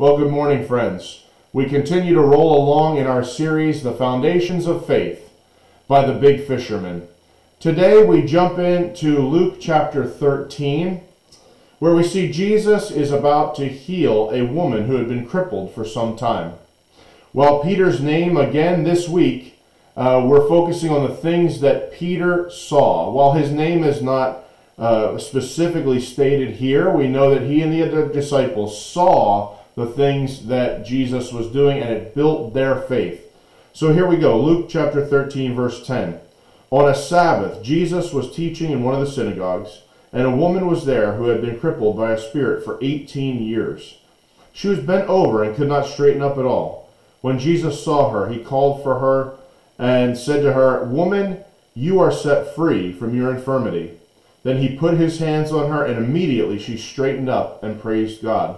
Well, good morning, friends. We continue to roll along in our series, The Foundations of Faith, by the Big Fisherman. Today we jump into Luke chapter 13, where we see Jesus is about to heal a woman who had been crippled for some time. While Peter's name again this week, we're focusing on the things that Peter saw. While his name is not specifically stated here, we know that he and the other disciples saw the things that Jesus was doing, and it built their faith. So here we go, Luke chapter 13, verse 10. On a Sabbath, Jesus was teaching in one of the synagogues, and a woman was there who had been crippled by a spirit for 18 years. She was bent over and could not straighten up at all. When Jesus saw her, he called for her and said to her, "Woman, you are set free from your infirmity." Then he put his hands on her, and immediately she straightened up and praised God.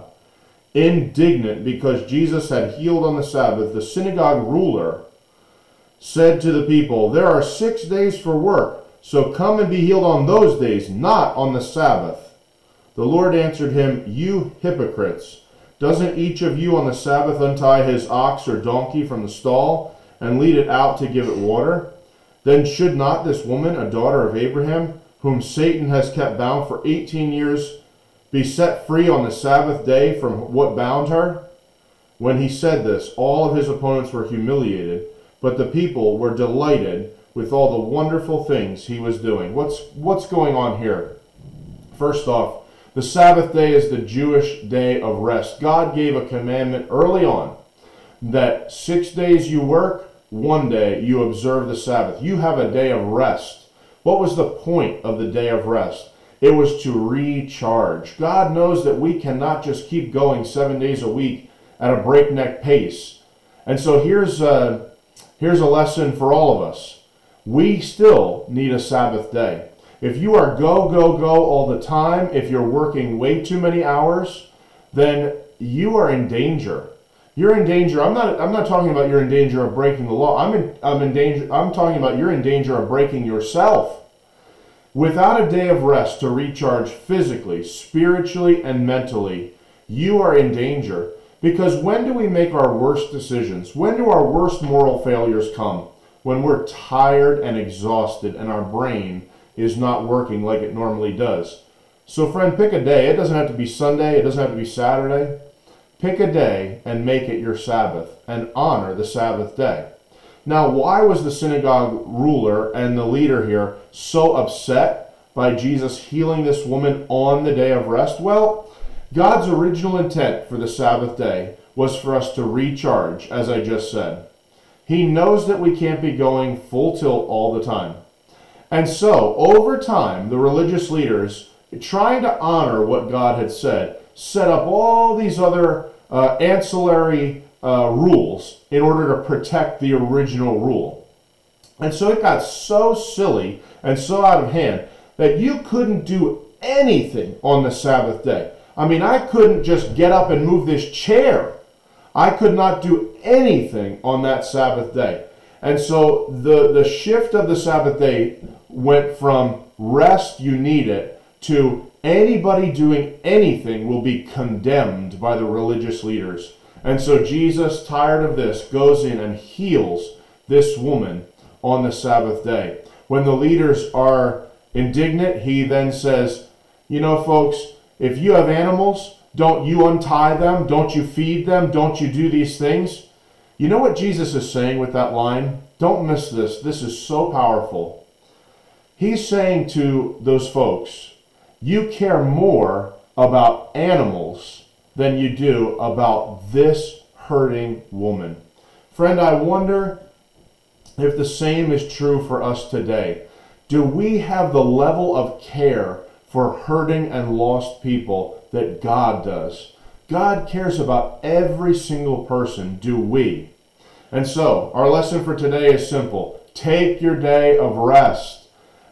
Indignant because Jesus had healed on the Sabbath, the synagogue ruler said to the people, "There are 6 days for work, so come and be healed on those days, not on the Sabbath." The Lord answered him, "You hypocrites! Doesn't each of you on the Sabbath untie his ox or donkey from the stall and lead it out to give it water? Then should not this woman, a daughter of Abraham, whom Satan has kept bound for 18 years, be set free on the Sabbath day from what bound her?" When he said this, all of his opponents were humiliated, but the people were delighted with all the wonderful things he was doing. What's going on here? First off, the Sabbath day is the Jewish day of rest. God gave a commandment early on that 6 days you work, 1 day you observe the Sabbath. You have a day of rest. What was the point of the day of rest? It was to recharge. God knows that we cannot just keep going 7 days a week at a breakneck pace. And so here's a lesson for all of us. We still need a Sabbath day. If you are go, go, go all the time, if you're working way too many hours, then you are in danger. You're in danger. I'm not talking about you're in danger of breaking the law. I'm talking about you're in danger of breaking yourself. Without a day of rest to recharge physically, spiritually, and mentally, you are in danger. Because when do we make our worst decisions? When do our worst moral failures come? When we're tired and exhausted and our brain is not working like it normally does. So friend, pick a day. It doesn't have to be Sunday. It doesn't have to be Saturday. Pick a day and make it your Sabbath and honor the Sabbath day. Now, why was the synagogue ruler and the leader here so upset by Jesus healing this woman on the day of rest? Well, God's original intent for the Sabbath day was for us to recharge, as I just said. He knows that we can't be going full tilt all the time. And so, over time, the religious leaders, trying to honor what God had said, set up all these other ancillary rules in order to protect the original rule. And so it got so silly and so out of hand that you couldn't do anything on the Sabbath day. I mean, I couldn't just get up and move this chair. I could not do anything on that Sabbath day. And so the shift of the Sabbath day went from rest, you need it, to anybody doing anything will be condemned by the religious leaders. And so Jesus, tired of this, goes in and heals this woman on the Sabbath day. When the leaders are indignant, he then says, "You know, folks, if you have animals, don't you untie them? Don't you feed them? Don't you do these things?" You know what Jesus is saying with that line? Don't miss this. This is so powerful. He's saying to those folks, you care more about animals than you do about this hurting woman. Friend, I wonder if the same is true for us today. Do we have the level of care for hurting and lost people that God does? God cares about every single person, do we? And so, our lesson for today is simple. Take your day of rest.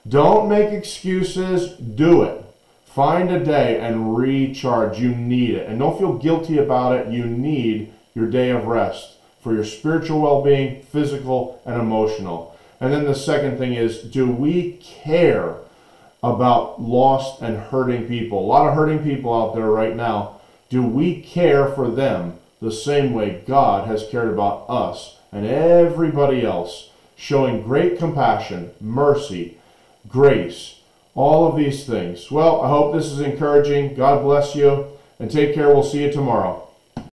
Don't make excuses, do it. Find a day and recharge. You need it. And don't feel guilty about it. You need your day of rest for your spiritual well-being, physical, and emotional. And then the second thing is, do we care about lost and hurting people? A lot of hurting people out there right now Do we care for them the same way God has cared about us and everybody else, showing great compassion, mercy, grace, all of these things? Well, I hope this is encouraging. God bless you, and take care. We'll see you tomorrow.